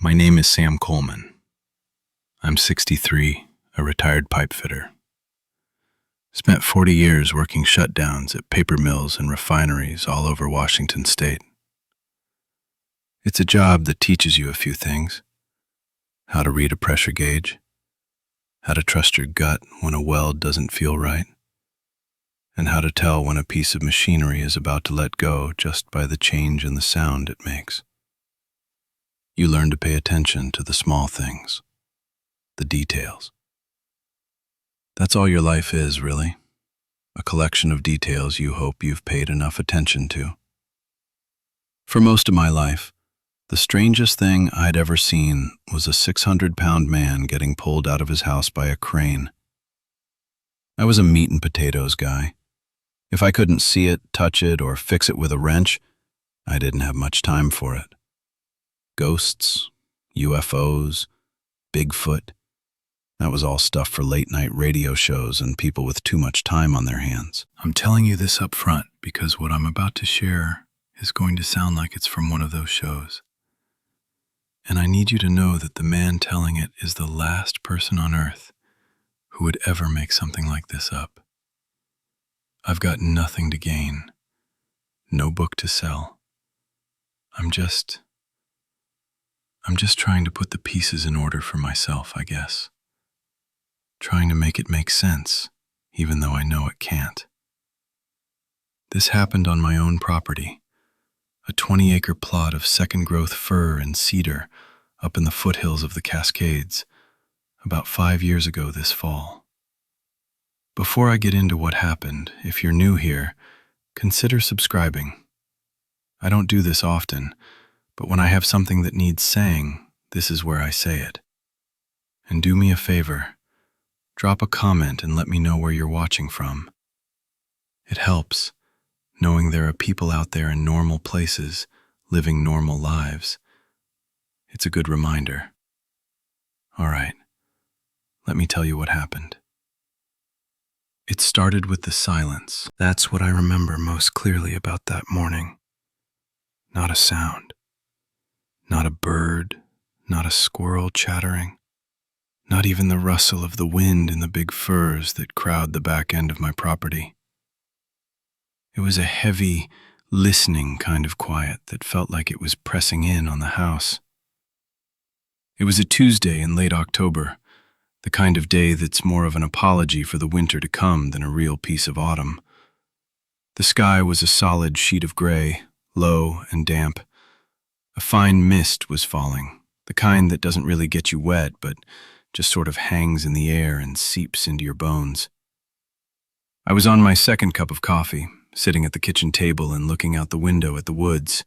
My name is Sam Coleman. I'm 63, a retired pipe fitter. Spent 40 years working shutdowns at paper mills and refineries all over Washington state. It's a job that teaches you a few things: how to read a pressure gauge, how to trust your gut when a weld doesn't feel right, and how to tell when a piece of machinery is about to let go just by the change in the sound it makes. You learn to pay attention to the small things, the details. That's all your life is, really. A collection of details you hope you've paid enough attention to. For most of my life, the strangest thing I'd ever seen was a 600-pound man getting pulled out of his house by a crane. I was a meat and potatoes guy. If I couldn't see it, touch it, or fix it with a wrench, I didn't have much time for it. Ghosts, UFOs, Bigfoot. That was all stuff for late-night radio shows and people with too much time on their hands. I'm telling you this up front because what I'm about to share is going to sound like it's from one of those shows. And I need you to know that the man telling it is the last person on earth who would ever make something like this up. I've got nothing to gain, no book to sell. I'm just trying to put the pieces in order for myself, I guess. Trying to make it make sense, even though I know it can't. This happened on my own property, a 20-acre plot of second-growth fir and cedar up in the foothills of the Cascades, about 5 years ago this fall. Before I get into what happened, if you're new here, consider subscribing. I don't do this often, but when I have something that needs saying, this is where I say it. And do me a favor, drop a comment and let me know where you're watching from. It helps, knowing there are people out there in normal places, living normal lives. It's a good reminder. All right, let me tell you what happened. It started with the silence. That's what I remember most clearly about that morning. Not a sound. Not a bird, not a squirrel chattering. Not even the rustle of the wind in the big firs that crowd the back end of my property. It was a heavy, listening kind of quiet that felt like it was pressing in on the house. It was a Tuesday in late October, the kind of day that's more of an apology for the winter to come than a real piece of autumn. The sky was a solid sheet of gray, low and damp. A fine mist was falling, the kind that doesn't really get you wet, but just sort of hangs in the air and seeps into your bones. I was on my second cup of coffee, sitting at the kitchen table and looking out the window at the woods.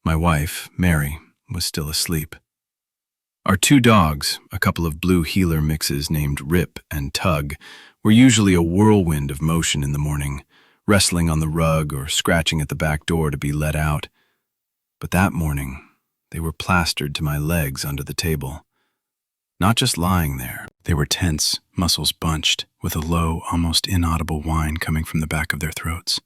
My wife, Mary, was still asleep. Our two dogs, a couple of blue heeler mixes named Rip and Tug, were usually a whirlwind of motion in the morning, wrestling on the rug or scratching at the back door to be let out. But that morning, they were plastered to my legs under the table. Not just lying there, they were tense, muscles bunched, with a low, almost inaudible whine coming from the back of their throats.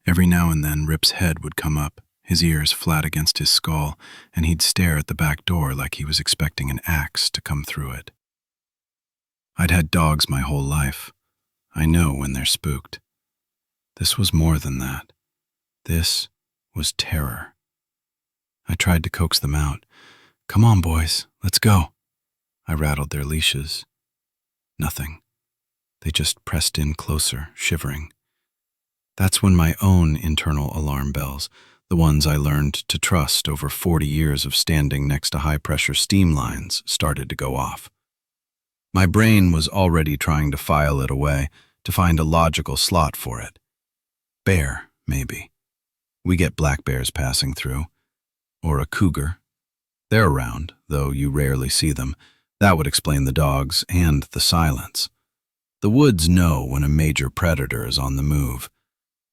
Every now and then, Rip's head would come up, his ears flat against his skull, and he'd stare at the back door like he was expecting an axe to come through it. I'd had dogs my whole life. I know when they're spooked. This was more than that. This was terror. I tried to coax them out. "Come on, boys, let's go." I rattled their leashes. Nothing. They just pressed in closer, shivering. That's when my own internal alarm bells, the ones I learned to trust over 40 years of standing next to high-pressure steam lines, started to go off. My brain was already trying to file it away, to find a logical slot for it. Bear, maybe. We get black bears passing through. Or a cougar. They're around, though you rarely see them. That would explain the dogs and the silence. The woods know when a major predator is on the move.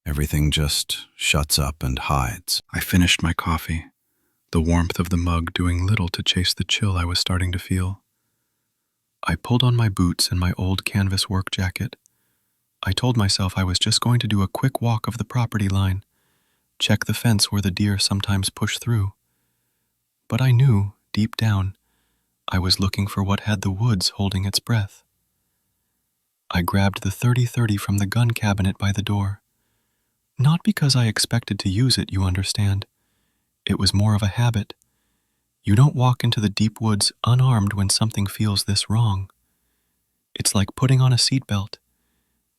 Everything just shuts up and hides. I finished my coffee, the warmth of the mug doing little to chase the chill I was starting to feel. I pulled on my boots and my old canvas work jacket. I told myself I was just going to do a quick walk of the property line, check the fence where the deer sometimes push through. But I knew, deep down, I was looking for what had the woods holding its breath. I grabbed the 30-30 from the gun cabinet by the door. Not because I expected to use it, you understand. It was more of a habit. You don't walk into the deep woods unarmed when something feels this wrong. It's like putting on a seatbelt.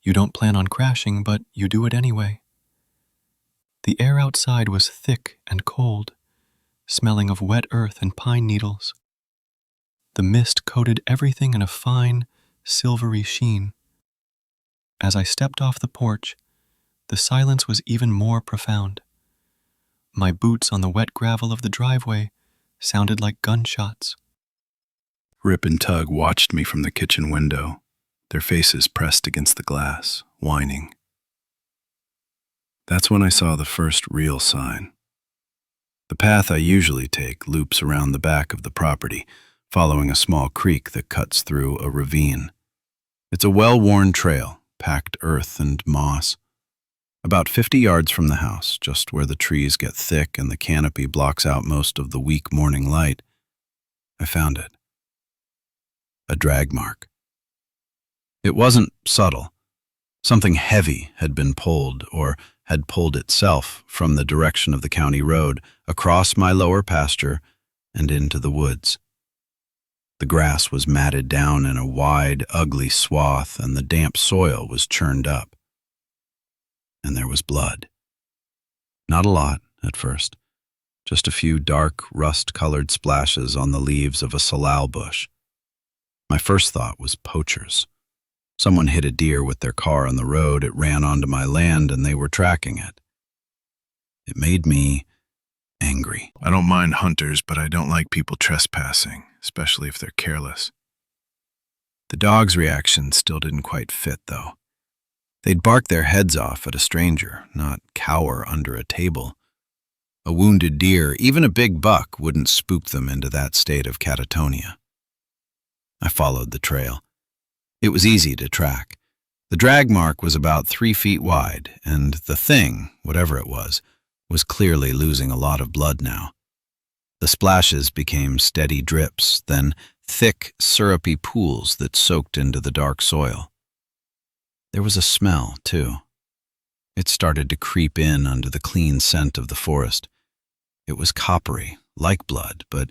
You don't plan on crashing, but you do it anyway. The air outside was thick and cold, smelling of wet earth and pine needles. The mist coated everything in a fine, silvery sheen. As I stepped off the porch, the silence was even more profound. My boots on the wet gravel of the driveway sounded like gunshots. Rip and Tug watched me from the kitchen window, their faces pressed against the glass, whining. That's when I saw the first real sign. The path I usually take loops around the back of the property, following a small creek that cuts through a ravine. It's a well-worn trail, packed earth and moss. About 50 yards from the house, just where the trees get thick and the canopy blocks out most of the weak morning light, I found it. A drag mark. It wasn't subtle. Something heavy had been pulled, or had pulled itself, from the direction of the county road, across my lower pasture and into the woods. The grass was matted down in a wide, ugly swath, and the damp soil was churned up. And there was blood. Not a lot, at first. Just a few dark, rust-colored splashes on the leaves of a salal bush. My first thought was poachers. Someone hit a deer with their car on the road, it ran onto my land, and they were tracking it. It made me angry. I don't mind hunters, but I don't like people trespassing, especially if they're careless. The dog's reaction still didn't quite fit, though. They'd bark their heads off at a stranger, not cower under a table. A wounded deer, even a big buck, wouldn't spook them into that state of catatonia. I followed the trail. It was easy to track. The drag mark was about 3 feet wide, and the thing, whatever it was clearly losing a lot of blood now. The splashes became steady drips, then thick, syrupy pools that soaked into the dark soil. There was a smell, too. It started to creep in under the clean scent of the forest. It was coppery, like blood, but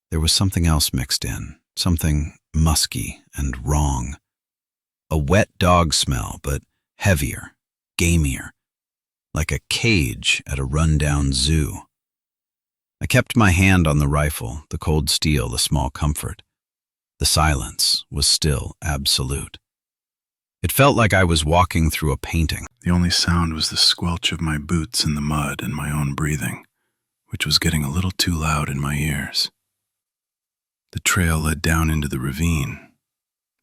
there was something else mixed in, something musky and wrong. A wet dog smell, but heavier, gamier, like a cage at a run-down zoo. I kept my hand on the rifle, the cold steel a small comfort. The silence was still absolute. It felt like I was walking through a painting. The only sound was the squelch of my boots in the mud and my own breathing, which was getting a little too loud in my ears. The trail led down into the ravine.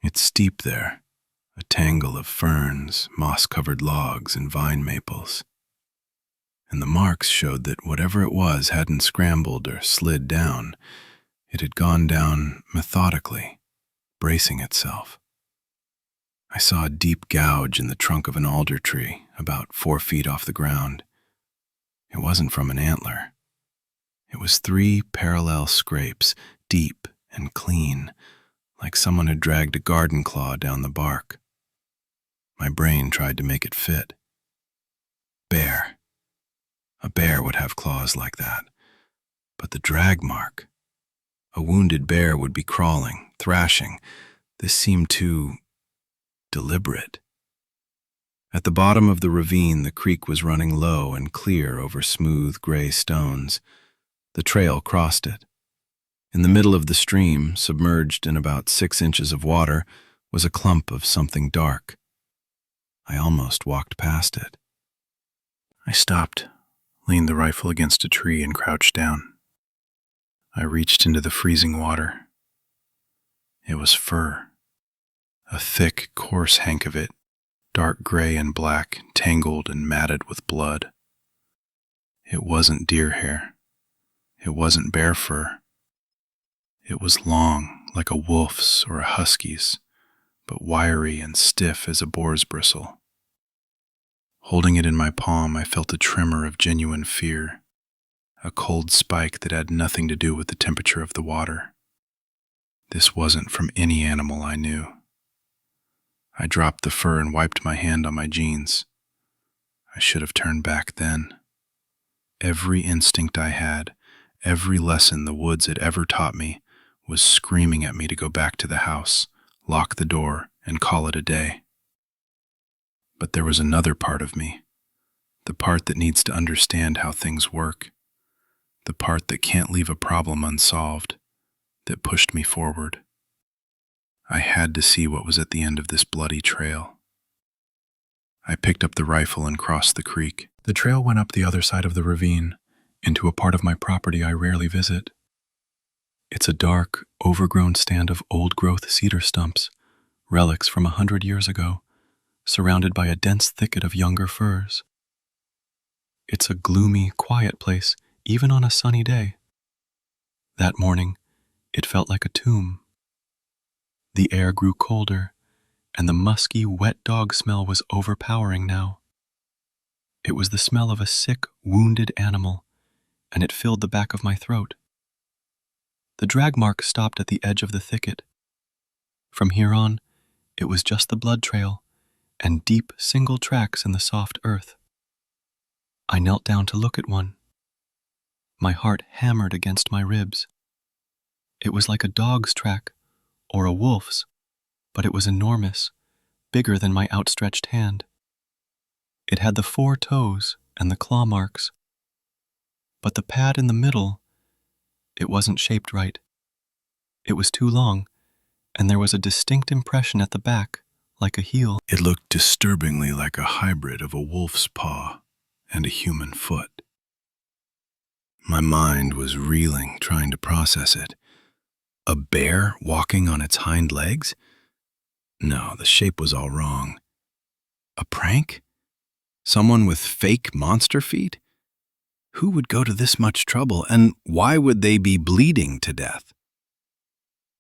It's steep there, a tangle of ferns, moss-covered logs, and vine maples. And the marks showed that whatever it was hadn't scrambled or slid down. It had gone down methodically, bracing itself. I saw a deep gouge in the trunk of an alder tree, about 4 feet off the ground. It wasn't from an antler. It was 3 parallel scrapes, deep and clean, like someone had dragged a garden claw down the bark. My brain tried to make it fit. Bear. A bear would have claws like that. But the drag mark. A wounded bear would be crawling, thrashing. This seemed too deliberate. At the bottom of the ravine, the creek was running low and clear over smooth gray stones. The trail crossed it. In the middle of the stream, submerged in about 6 inches of water, was a clump of something dark. I almost walked past it. I stopped, leaned the rifle against a tree, and crouched down. I reached into the freezing water. It was fur. A thick, coarse hank of it, dark gray and black, tangled and matted with blood. It wasn't deer hair. It wasn't bear fur. It was long, like a wolf's or a husky's, but wiry and stiff as a boar's bristle. Holding it in my palm, I felt a tremor of genuine fear, a cold spike that had nothing to do with the temperature of the water. This wasn't from any animal I knew. I dropped the fur and wiped my hand on my jeans. I should have turned back then. Every instinct I had, every lesson the woods had ever taught me, was screaming at me to go back to the house, lock the door, and call it a day. But there was another part of me, the part that needs to understand how things work, the part that can't leave a problem unsolved, that pushed me forward. I had to see what was at the end of this bloody trail. I picked up the rifle and crossed the creek. The trail went up the other side of the ravine, into a part of my property I rarely visit. It's a dark, overgrown stand of old-growth cedar stumps, relics from 100 years ago, surrounded by a dense thicket of younger firs. It's a gloomy, quiet place, even on a sunny day. That morning, it felt like a tomb. The air grew colder, and the musky, wet dog smell was overpowering now. It was the smell of a sick, wounded animal, and it filled the back of my throat. The drag mark stopped at the edge of the thicket. From here on, it was just the blood trail, and deep, single tracks in the soft earth. I knelt down to look at one. My heart hammered against my ribs. It was like a dog's track, or a wolf's, but it was enormous, bigger than my outstretched hand. It had the 4 toes and the claw marks. But the pad in the middle, it wasn't shaped right. It was too long, and there was a distinct impression at the back, like a heel. It looked disturbingly like a hybrid of a wolf's paw and a human foot. My mind was reeling, trying to process it. A bear walking on its hind legs? No, the shape was all wrong. A prank? Someone with fake monster feet? Who would go to this much trouble, and why would they be bleeding to death?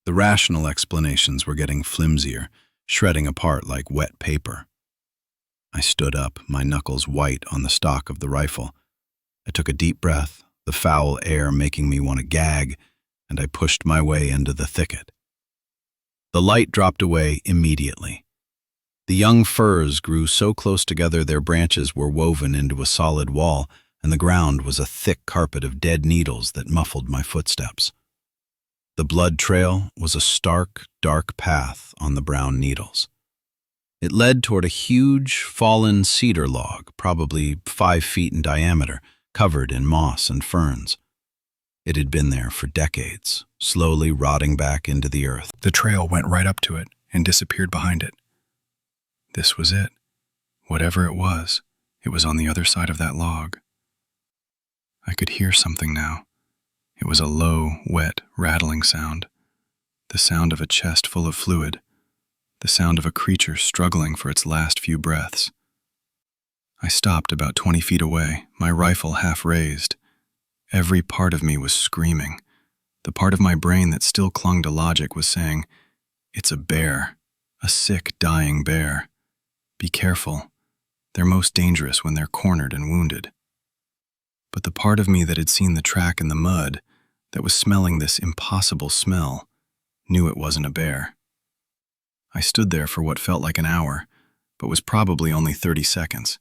The rational explanations were getting flimsier, shredding apart like wet paper. I stood up, my knuckles white on the stock of the rifle. I took a deep breath, the foul air making me want to gag, and I pushed my way into the thicket. The light dropped away immediately. The young firs grew so close together their branches were woven into a solid wall, and the ground was a thick carpet of dead needles that muffled my footsteps. The blood trail was a stark, dark path on the brown needles. It led toward a huge, fallen cedar log, probably 5 feet in diameter, covered in moss and ferns. It had been there for decades, slowly rotting back into the earth. The trail went right up to it and disappeared behind it. This was it. Whatever it was on the other side of that log. I could hear something now. It was a low, wet, rattling sound. The sound of a chest full of fluid. The sound of a creature struggling for its last few breaths. I stopped about 20 feet away, my rifle half raised. Every part of me was screaming. The part of my brain that still clung to logic was saying, "It's a bear, a sick, dying bear. Be careful. They're most dangerous when they're cornered and wounded." But the part of me that had seen the track in the mud, that was smelling this impossible smell, knew it wasn't a bear. I stood there for what felt like an hour, but was probably only 30 seconds,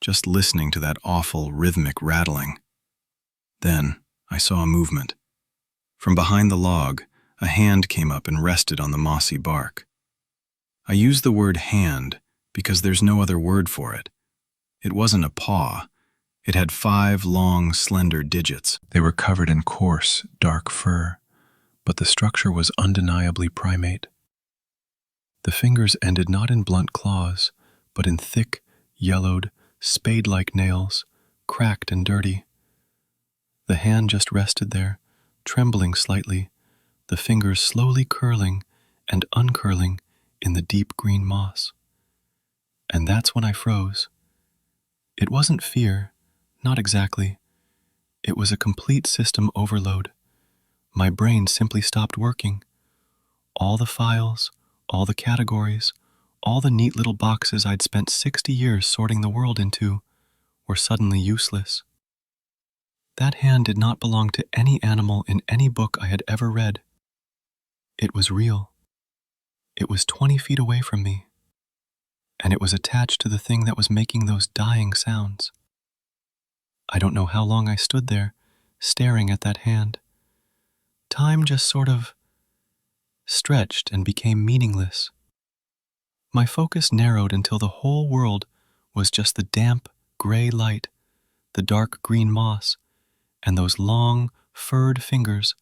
just listening to that awful rhythmic rattling. Then I saw a movement. From behind the log, a hand came up and rested on the mossy bark. I use the word hand because there's no other word for it. It wasn't a paw. It had 5 long, slender digits. They were covered in coarse, dark fur, but the structure was undeniably primate. The fingers ended not in blunt claws, but in thick, yellowed, spade-like nails, cracked and dirty. The hand just rested there, trembling slightly, the fingers slowly curling and uncurling in the deep green moss. And that's when I froze. It wasn't fear, not exactly. It was a complete system overload. My brain simply stopped working. All the files, all the categories, all the neat little boxes I'd spent 60 years sorting the world into were suddenly useless. That hand did not belong to any animal in any book I had ever read. It was real. It was 20 feet away from me, and it was attached to the thing that was making those dying sounds. I don't know how long I stood there, staring at that hand. Time just sort of stretched and became meaningless. My focus narrowed until the whole world was just the damp, gray light, the dark green moss, and those long, furred fingers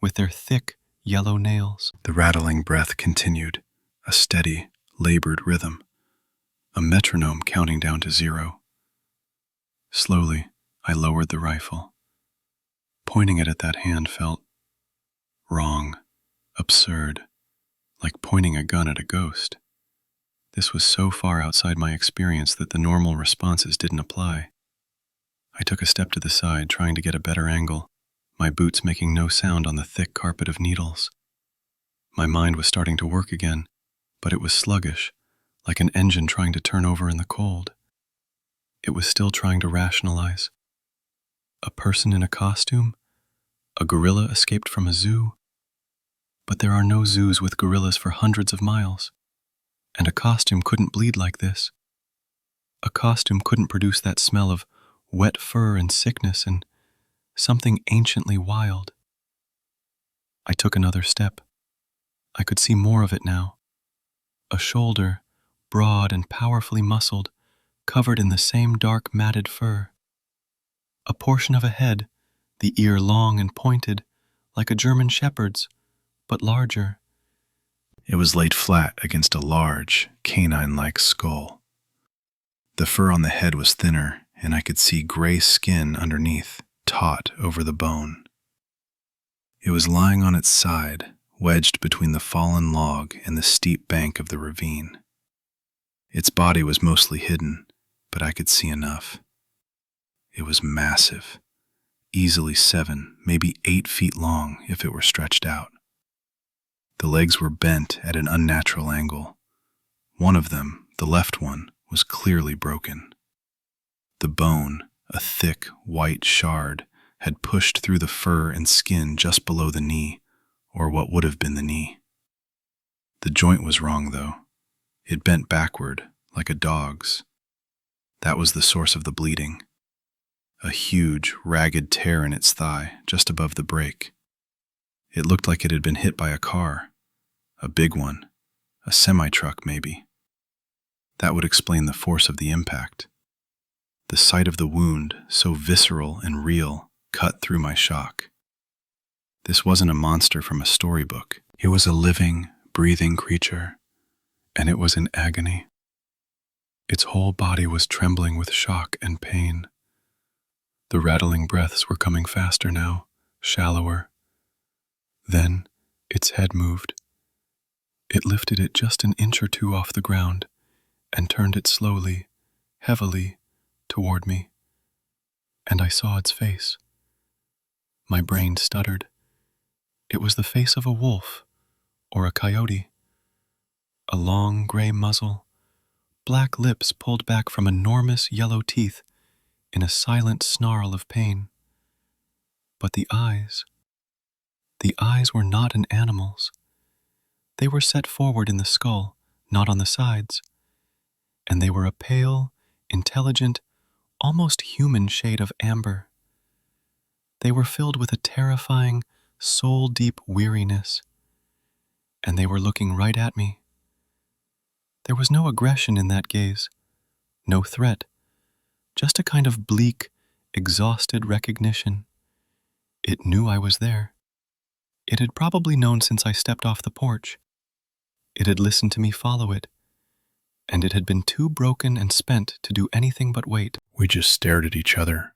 with their thick, yellow nails. The rattling breath continued, a steady, labored rhythm, a metronome counting down to 0. Slowly, I lowered the rifle. Pointing it at that hand felt wrong, absurd, like pointing a gun at a ghost. This was so far outside my experience that the normal responses didn't apply. I took a step to the side, trying to get a better angle, my boots making no sound on the thick carpet of needles. My mind was starting to work again, but it was sluggish, like an engine trying to turn over in the cold. It was still trying to rationalize. A person in a costume? A gorilla escaped from a zoo? But there are no zoos with gorillas for hundreds of miles. And a costume couldn't bleed like this. A costume couldn't produce that smell of wet fur and sickness and something anciently wild. I took another step. I could see more of it now. A shoulder, broad and powerfully muscled, covered in the same dark matted fur. A portion of a head, the ear long and pointed, like a German shepherd's, but larger. It was laid flat against a large, canine-like skull. The fur on the head was thinner, and I could see gray skin underneath, taut over the bone. It was lying on its side, wedged between the fallen log and the steep bank of the ravine. Its body was mostly hidden, but I could see enough. It was massive, easily 7, maybe 8 feet long if it were stretched out. The legs were bent at an unnatural angle. One of them, the left one, was clearly broken. The bone, a thick, white shard, had pushed through the fur and skin just below the knee, or what would have been the knee. The joint was wrong, though. It bent backward, like a dog's. That was the source of the bleeding. A huge, ragged tear in its thigh, just above the break. It looked like it had been hit by a car. A big one. A semi-truck, maybe. That would explain the force of the impact. The sight of the wound, so visceral and real, cut through my shock. This wasn't a monster from a storybook. It was a living, breathing creature, and it was in agony. Its whole body was trembling with shock and pain. The rattling breaths were coming faster now, shallower. Then, its head moved. It lifted it just an inch or two off the ground and turned it slowly, heavily, toward me. And I saw its face. My brain stuttered. It was the face of a wolf or a coyote. A long gray muzzle, black lips pulled back from enormous yellow teeth in a silent snarl of pain. But the eyes were not an animal's. They were set forward in the skull, not on the sides, and they were a pale, intelligent, almost human shade of amber. They were filled with a terrifying, soul-deep weariness, and they were looking right at me. There was no aggression in that gaze, no threat, just a kind of bleak, exhausted recognition. It knew I was there. It had probably known since I stepped off the porch. It had listened to me follow it, and it had been too broken and spent to do anything but wait. We just stared at each other,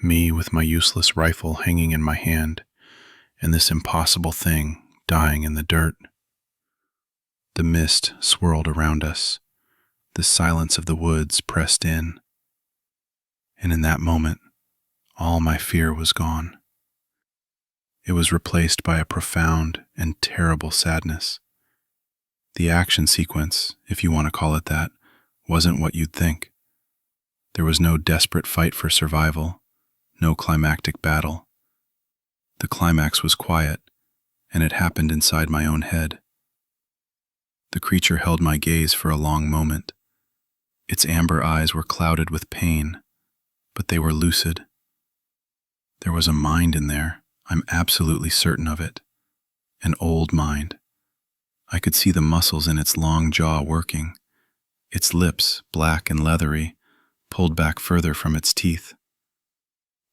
me with my useless rifle hanging in my hand, and this impossible thing dying in the dirt. The mist swirled around us, the silence of the woods pressed in, and in that moment, all my fear was gone. It was replaced by a profound and terrible sadness. The action sequence, if you want to call it that, wasn't what you'd think. There was no desperate fight for survival, no climactic battle. The climax was quiet, and it happened inside my own head. The creature held my gaze for a long moment. Its amber eyes were clouded with pain, but they were lucid. There was a mind in there, I'm absolutely certain of it. An old mind. I could see the muscles in its long jaw working, its lips, black and leathery, pulled back further from its teeth.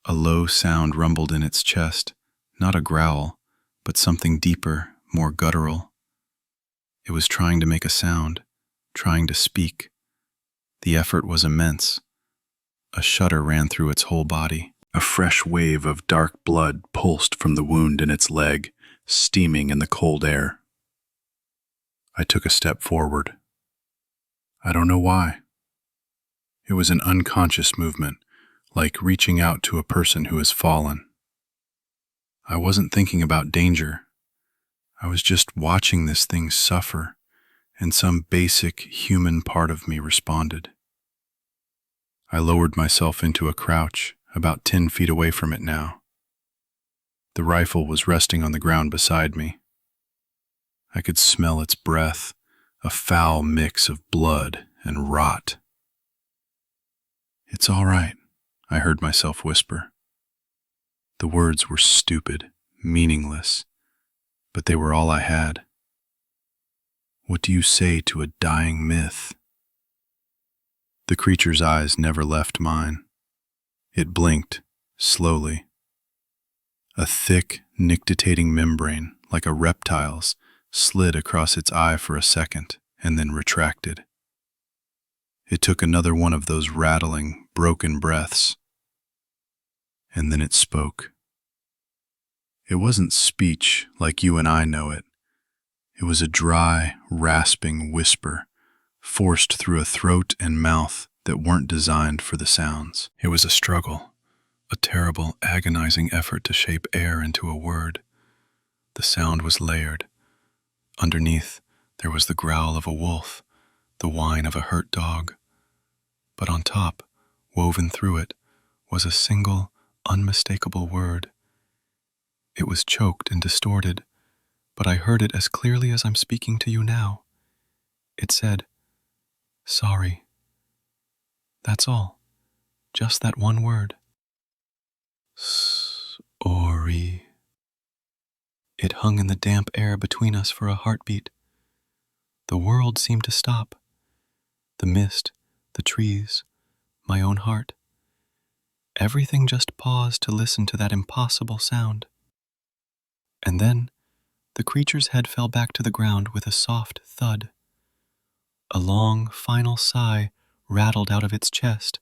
A low sound rumbled in its chest, not a growl, but something deeper, more guttural. It was trying to make a sound, trying to speak. The effort was immense. A shudder ran through its whole body. A fresh wave of dark blood pulsed from the wound in its leg, steaming in the cold air. I took a step forward. I don't know why. It was an unconscious movement, like reaching out to a person who has fallen. I wasn't thinking about danger. I was just watching this thing suffer, and some basic human part of me responded. I lowered myself into a crouch, about 10 feet away from it now. The rifle was resting on the ground beside me. I could smell its breath, a foul mix of blood and rot. "It's all right," I heard myself whisper. The words were stupid, meaningless, but they were all I had. What do you say to a dying myth? The creature's eyes never left mine. It blinked, slowly. A thick, nictitating membrane, like a reptile's, slid across its eye for a second and then retracted. It took another one of those rattling, broken breaths. And then it spoke. It wasn't speech like you and I know it. It was a dry, rasping whisper, forced through a throat and mouth that weren't designed for the sounds. It was a struggle, a terrible, agonizing effort to shape air into a word. The sound was layered. Underneath, there was the growl of a wolf, the whine of a hurt dog. But on top, woven through it, was a single, unmistakable word. It was choked and distorted, but I heard it as clearly as I'm speaking to you now. It said, "Sorry." That's all. Just that one word. Sorry. It hung in the damp air between us for a heartbeat. The world seemed to stop. The mist, the trees, my own heart. Everything just paused to listen to that impossible sound. And then, the creature's head fell back to the ground with a soft thud. A long, final sigh rattled out of its chest,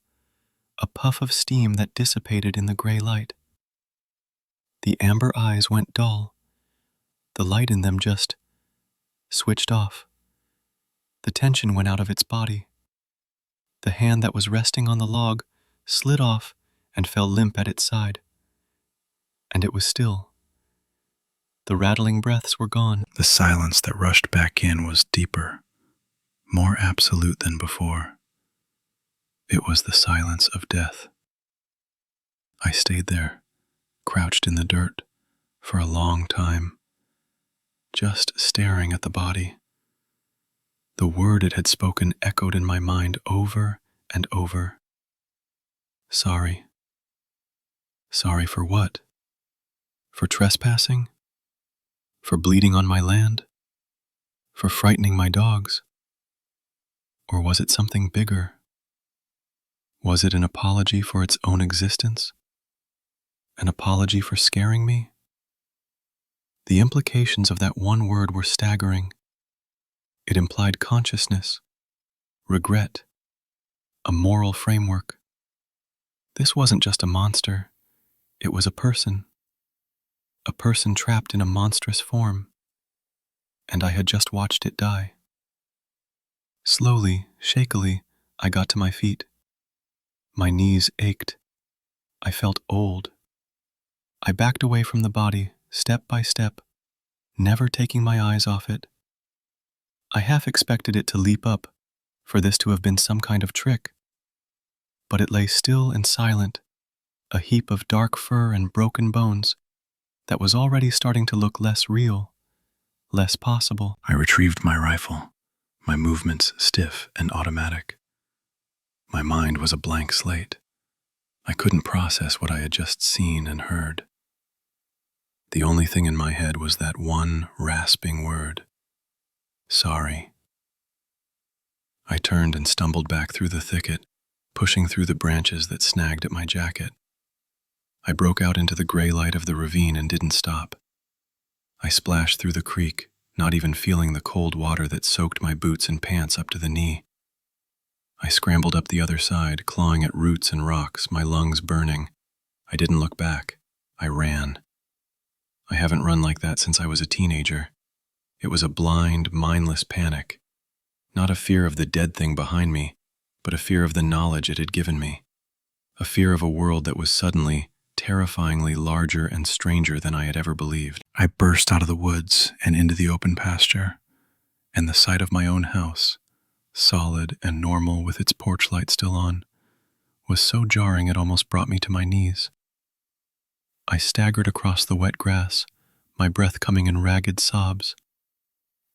a puff of steam that dissipated in the gray light. The amber eyes went dull. The light in them just switched off. The tension went out of its body. The hand that was resting on the log slid off and fell limp at its side. And it was still. The rattling breaths were gone. The silence that rushed back in was deeper, more absolute than before. It was the silence of death. I stayed there, crouched in the dirt, for a long time, just staring at the body. The word it had spoken echoed in my mind over and over. Sorry. Sorry for what? For trespassing? For bleeding on my land? For frightening my dogs? Or was it something bigger? Was it an apology for its own existence? An apology for scaring me? The implications of that one word were staggering. It implied consciousness, regret, a moral framework. This wasn't just a monster. It was a person trapped in a monstrous form. And I had just watched it die. Slowly, shakily, I got to my feet. My knees ached. I felt old. I backed away from the body, step by step, never taking my eyes off it. I half expected it to leap up, for this to have been some kind of trick. But it lay still and silent, a heap of dark fur and broken bones that was already starting to look less real, less possible. I retrieved my rifle, my movements stiff and automatic. My mind was a blank slate. I couldn't process what I had just seen and heard. The only thing in my head was that one rasping word: sorry. I turned and stumbled back through the thicket, pushing through the branches that snagged at my jacket. I broke out into the gray light of the ravine and didn't stop. I splashed through the creek, not even feeling the cold water that soaked my boots and pants up to the knee. I scrambled up the other side, clawing at roots and rocks, my lungs burning. I didn't look back. I ran. I haven't run like that since I was a teenager. It was a blind, mindless panic. Not a fear of the dead thing behind me, but a fear of the knowledge it had given me. A fear of a world that was suddenly, terrifyingly larger and stranger than I had ever believed. I burst out of the woods and into the open pasture, and the sight of my own house, solid and normal with its porch light still on, was so jarring it almost brought me to my knees. I staggered across the wet grass, my breath coming in ragged sobs.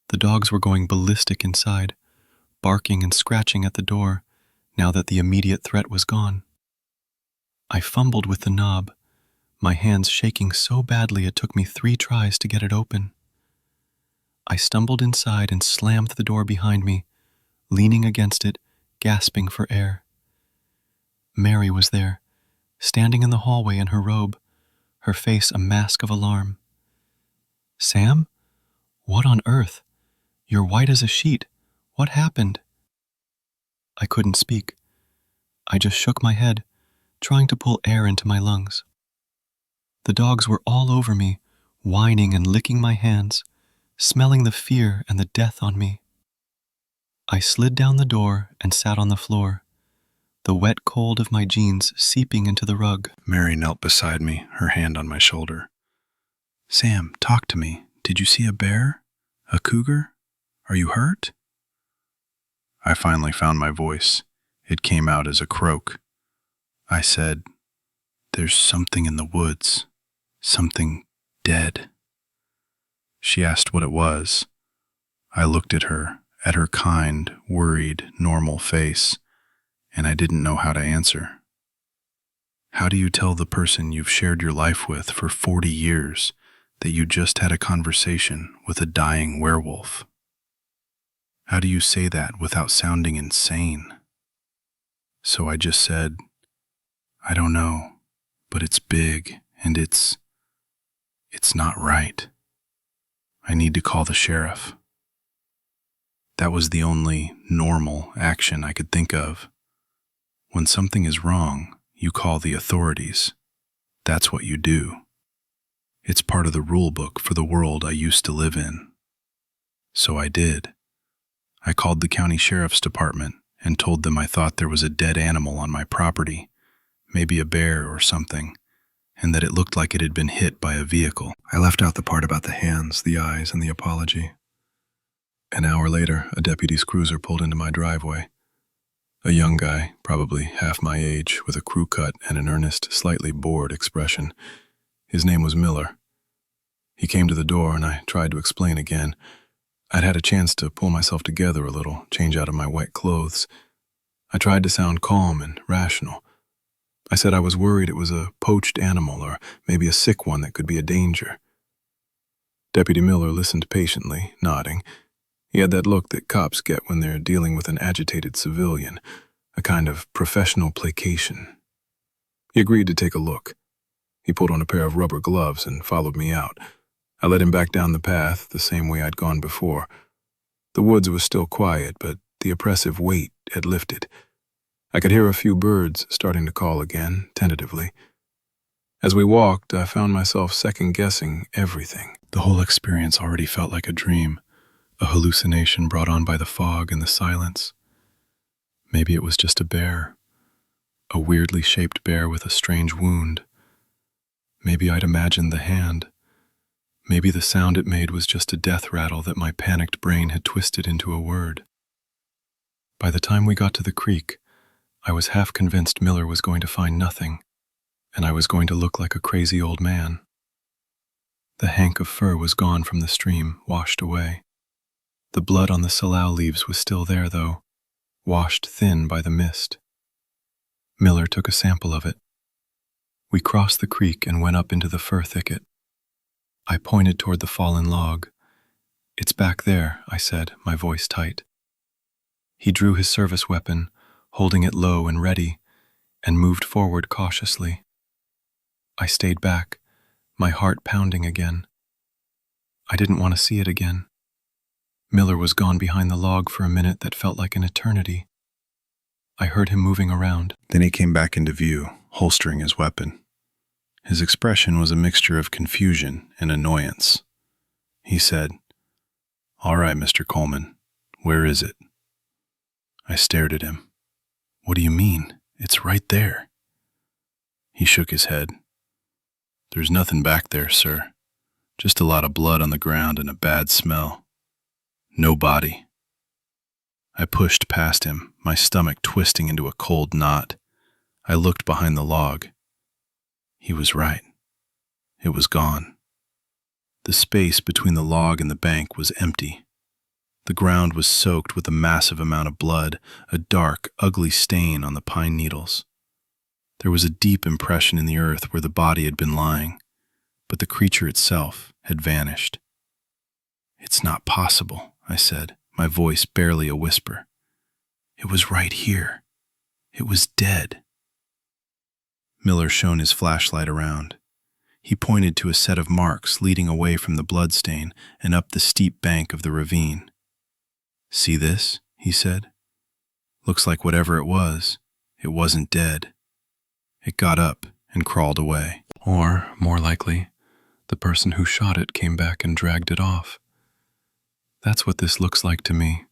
The dogs were going ballistic inside, barking and scratching at the door, now that the immediate threat was gone. I fumbled with the knob, my hands shaking so badly it took me 3 tries to get it open. I stumbled inside and slammed the door behind me, leaning against it, gasping for air. Mary was there, standing in the hallway in her robe, her face a mask of alarm. "Sam? What on earth? You're white as a sheet. What happened?" I couldn't speak. I just shook my head, trying to pull air into my lungs. The dogs were all over me, whining and licking my hands, smelling the fear and the death on me. I slid down the door and sat on the floor, the wet cold of my jeans seeping into the rug. Mary knelt beside me, her hand on my shoulder. "Sam, talk to me. Did you see a bear? A cougar? Are you hurt?" I finally found my voice. It came out as a croak. I said, "There's something in the woods. Something dead." She asked what it was. I looked at her kind, worried, normal face, and I didn't know how to answer. How do you tell the person you've shared your life with for 40 years that you just had a conversation with a dying werewolf? How do you say that without sounding insane? So I just said, "I don't know, but it's big and it's not right. I need to call the sheriff." That was the only normal action I could think of. When something is wrong, you call the authorities. That's what you do. It's part of the rule book for the world I used to live in. So I did. I called the county sheriff's department and told them I thought there was a dead animal on my property, maybe a bear or something, and that it looked like it had been hit by a vehicle. I left out the part about the hands, the eyes, and the apology. An hour later, a deputy's cruiser pulled into my driveway. A young guy, probably half my age, with a crew cut and an earnest, slightly bored expression. His name was Miller. He came to the door and I tried to explain again. I'd had a chance to pull myself together a little, change out of my wet clothes. I tried to sound calm and rational. I said I was worried it was a poached animal or maybe a sick one that could be a danger. Deputy Miller listened patiently, nodding. He had that look that cops get when they're dealing with an agitated civilian, a kind of professional placation. He agreed to take a look. He pulled on a pair of rubber gloves and followed me out. I led him back down the path, the same way I'd gone before. The woods was still quiet, but the oppressive weight had lifted. I could hear a few birds starting to call again, tentatively. As we walked, I found myself second-guessing everything. The whole experience already felt like a dream, a hallucination brought on by the fog and the silence. Maybe it was just a bear, a weirdly shaped bear with a strange wound. Maybe I'd imagined the hand. Maybe the sound it made was just a death rattle that my panicked brain had twisted into a word. By the time we got to the creek, I was half convinced Miller was going to find nothing, and I was going to look like a crazy old man. The hank of fur was gone from the stream, washed away. The blood on the salal leaves was still there, though, washed thin by the mist. Miller took a sample of it. We crossed the creek and went up into the fir thicket. I pointed toward the fallen log. "It's back there," I said, my voice tight. He drew his service weapon, holding it low and ready, and moved forward cautiously. I stayed back, my heart pounding again. I didn't want to see it again. Miller was gone behind the log for a minute that felt like an eternity. I heard him moving around. Then he came back into view, holstering his weapon. His expression was a mixture of confusion and annoyance. He said, "All right, Mr. Coleman, where is it?" I stared at him. "What do you mean? It's right there." He shook his head. "There's nothing back there, sir. Just a lot of blood on the ground and a bad smell. No body." I pushed past him, my stomach twisting into a cold knot. I looked behind the log. He was right. It was gone. The space between the log and the bank was empty. The ground was soaked with a massive amount of blood, a dark, ugly stain on the pine needles. There was a deep impression in the earth where the body had been lying, but the creature itself had vanished. "It's not possible," I said, my voice barely a whisper. "It was right here. It was dead." Miller shone his flashlight around. He pointed to a set of marks leading away from the bloodstain and up the steep bank of the ravine. "See this?" he said. "Looks like whatever it wasn't dead. It got up and crawled away." Or, more likely, the person who shot it came back and dragged it off. That's what this looks like to me.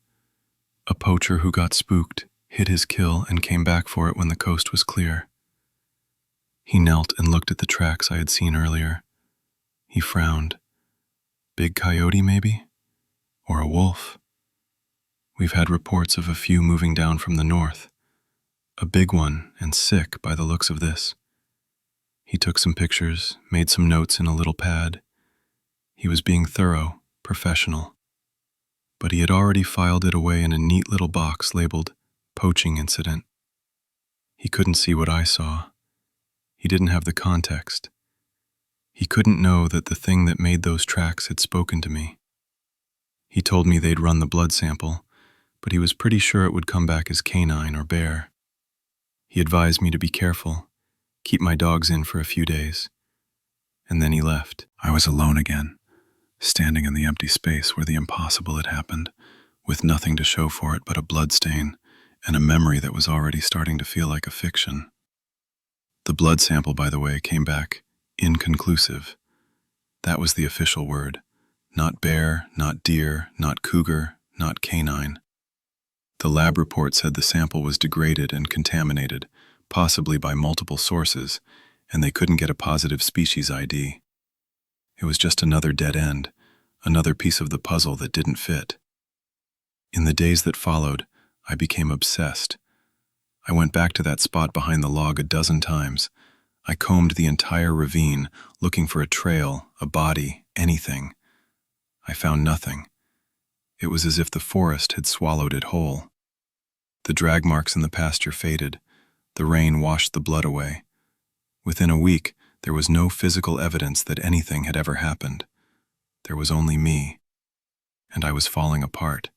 A poacher who got spooked, hid his kill, and came back for it when the coast was clear. He knelt and looked at the tracks I had seen earlier. He frowned. Big coyote, maybe? Or a wolf? We've had reports of a few moving down from the north. A big one, and sick by the looks of this. He took some pictures, made some notes in a little pad. He was being thorough, professional. But he had already filed it away in a neat little box labeled "Poaching Incident." He couldn't see what I saw. He didn't have the context. He couldn't know that the thing that made those tracks had spoken to me. He told me they'd run the blood sample, but he was pretty sure it would come back as canine or bear. He advised me to be careful, keep my dogs in for a few days. And then he left. I was alone again, standing in the empty space where the impossible had happened, with nothing to show for it but a bloodstain and a memory that was already starting to feel like a fiction. The blood sample, by the way, came back inconclusive. That was the official word. Not bear, not deer, not cougar, not canine. The lab report said the sample was degraded and contaminated, possibly by multiple sources, and they couldn't get a positive species ID. It was just another dead end, another piece of the puzzle that didn't fit. In the days that followed, I became obsessed. I went back to that spot behind the log a dozen times. I combed the entire ravine, looking for a trail, a body, anything. I found nothing. It was as if the forest had swallowed it whole. The drag marks in the pasture faded. The rain washed the blood away. Within a week, there was no physical evidence that anything had ever happened. There was only me. And I was falling apart.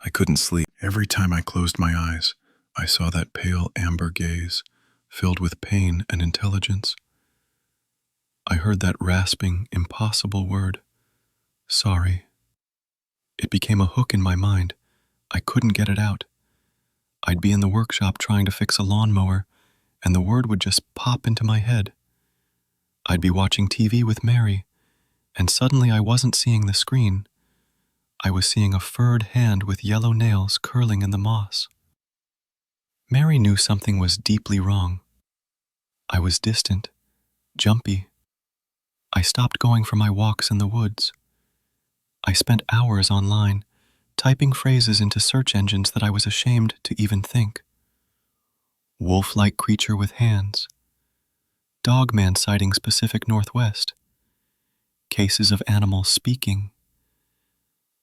I couldn't sleep. Every time I closed my eyes, I saw that pale amber gaze, filled with pain and intelligence. I heard that rasping, impossible word, sorry. It became a hook in my mind. I couldn't get it out. I'd be in the workshop trying to fix a lawnmower, and the word would just pop into my head. I'd be watching TV with Mary, and suddenly I wasn't seeing the screen. I was seeing a furred hand with yellow nails curling in the moss. Mary knew something was deeply wrong. I was distant, jumpy. I stopped going for my walks in the woods. I spent hours online, typing phrases into search engines that I was ashamed to even think. Wolf-like creature with hands. Dogman sightings Pacific Northwest, cases of animals speaking.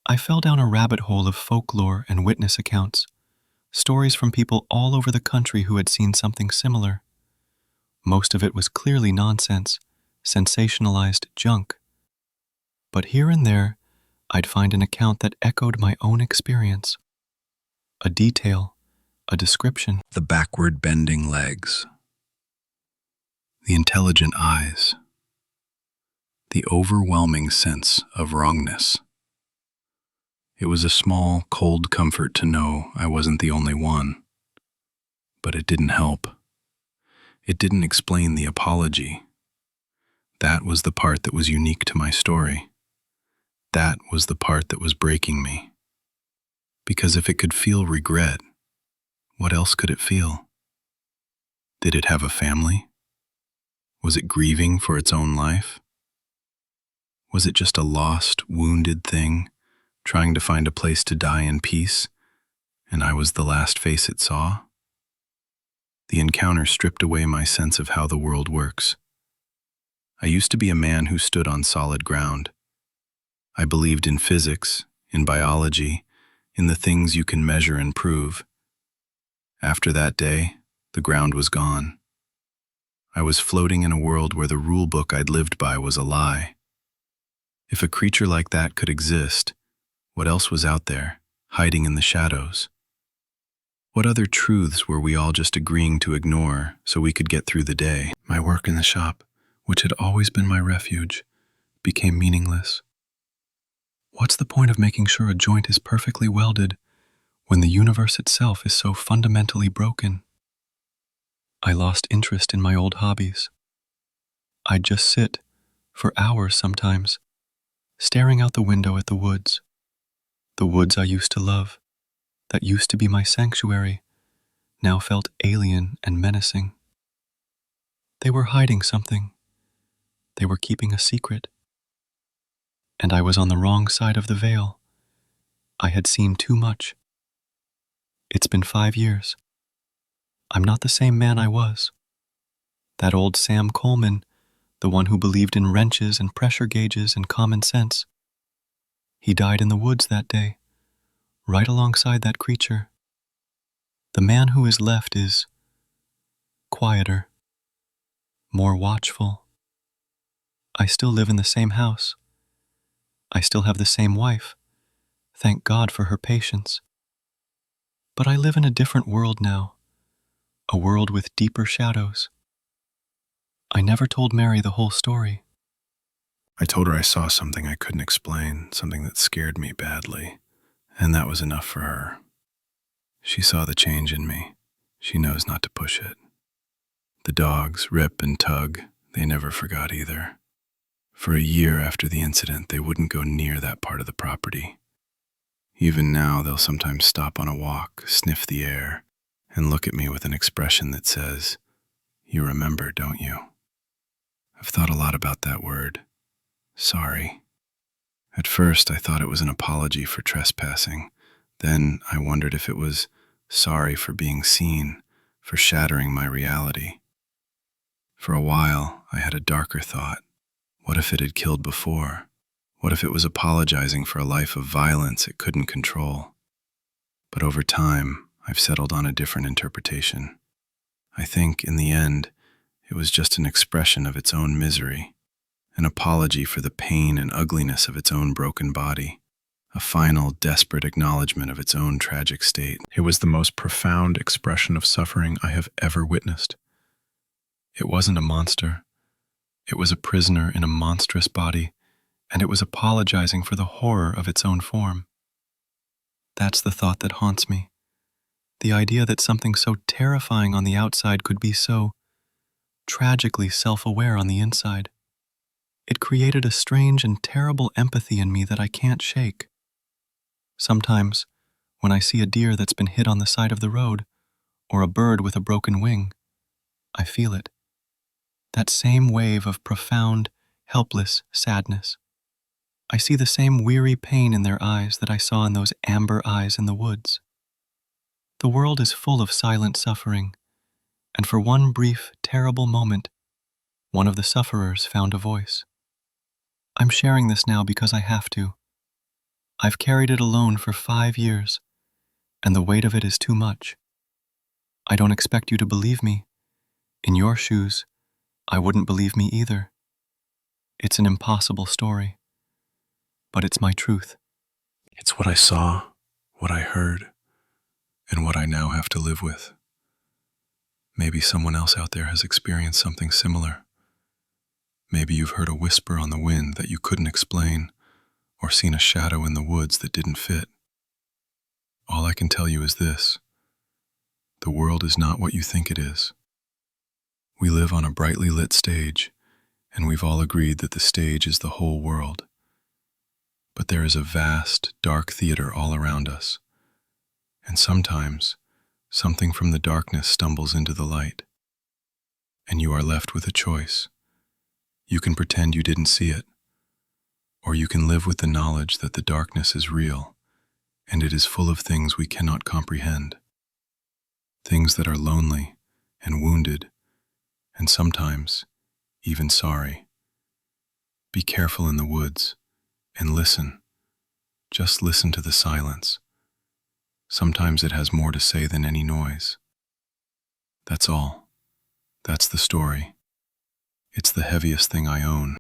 I fell down a rabbit hole of folklore and witness accounts, stories from people all over the country who had seen something similar. Most of it was clearly nonsense, sensationalized junk. But here and there, I'd find an account that echoed my own experience. A detail, a description. The backward bending legs, the intelligent eyes, the overwhelming sense of wrongness. It was a small, cold comfort to know I wasn't the only one. But it didn't help. It didn't explain the apology. That was the part that was unique to my story. That was the part that was breaking me. Because if it could feel regret, what else could it feel? Did it have a family? Was it grieving for its own life? Was it just a lost, wounded thing, trying to find a place to die in peace, and I was the last face it saw? The encounter stripped away my sense of how the world works. I used to be a man who stood on solid ground. I believed in physics, in biology, in the things you can measure and prove. After that day, the ground was gone. I was floating in a world where the rule book I'd lived by was a lie. If a creature like that could exist, what else was out there, hiding in the shadows? What other truths were we all just agreeing to ignore so we could get through the day? My work in the shop, which had always been my refuge, became meaningless. What's the point of making sure a joint is perfectly welded when the universe itself is so fundamentally broken? I lost interest in my old hobbies. I'd just sit, for hours sometimes, staring out the window at the woods I used to love, that used to be my sanctuary, now felt alien and menacing. They were hiding something. They were keeping a secret. And I was on the wrong side of the veil. I had seen too much. It's been 5 years. I'm not the same man I was. That old Sam Coleman, the one who believed in wrenches and pressure gauges and common sense. He died in the woods that day, right alongside that creature. The man who is left is quieter, more watchful. I still live in the same house. I still have the same wife. Thank God for her patience. But I live in a different world now, a world with deeper shadows. I never told Mary the whole story. I told her I saw something I couldn't explain, something that scared me badly, and that was enough for her. She saw the change in me. She knows not to push it. The dogs, Rip and Tug, they never forgot either. For a year after the incident, they wouldn't go near that part of the property. Even now, they'll sometimes stop on a walk, sniff the air, and look at me with an expression that says, "You remember, don't you?" I've thought a lot about that word, sorry. At first, I thought it was an apology for trespassing. Then I wondered if it was sorry for being seen, for shattering my reality. For a while, I had a darker thought. What if it had killed before? What if it was apologizing for a life of violence it couldn't control? But over time, I've settled on a different interpretation. I think, in the end, it was just an expression of its own misery, an apology for the pain and ugliness of its own broken body, a final, desperate acknowledgement of its own tragic state. It was the most profound expression of suffering I have ever witnessed. It wasn't a monster. It was a prisoner in a monstrous body, and it was apologizing for the horror of its own form. That's the thought that haunts me. The idea that something so terrifying on the outside could be so tragically self-aware on the inside. It created a strange and terrible empathy in me that I can't shake. Sometimes, when I see a deer that's been hit on the side of the road, or a bird with a broken wing, I feel it. That same wave of profound, helpless sadness. I see the same weary pain in their eyes that I saw in those amber eyes in the woods. The world is full of silent suffering, and for one brief, terrible moment, One of the sufferers found a voice. I'm sharing this now because I have to. I've carried it alone for 5 years, and the weight of it is too much. I don't expect you to believe me. In your shoes, I wouldn't believe me either. It's an impossible story, but it's my truth. It's what I saw, what I heard, And what I now have to live with. Maybe someone else out there has experienced something similar. Maybe you've heard a whisper on the wind that you couldn't explain, or seen a shadow in the woods that didn't fit. All I can tell you is this: the world is not what you think it is. We live on a brightly lit stage, and we've all agreed that the stage is the whole world. But there is a vast, dark theater all around us, and sometimes something from the darkness stumbles into the light, and you are left with a choice. You can pretend you didn't see it, or you can live with the knowledge that the darkness is real, and it is full of things we cannot comprehend. Things that are lonely and wounded, and sometimes even sorry. Be careful in the woods, and listen. Just listen to the silence. Sometimes it has more to say than any noise. That's all. That's the story. It's the heaviest thing I own.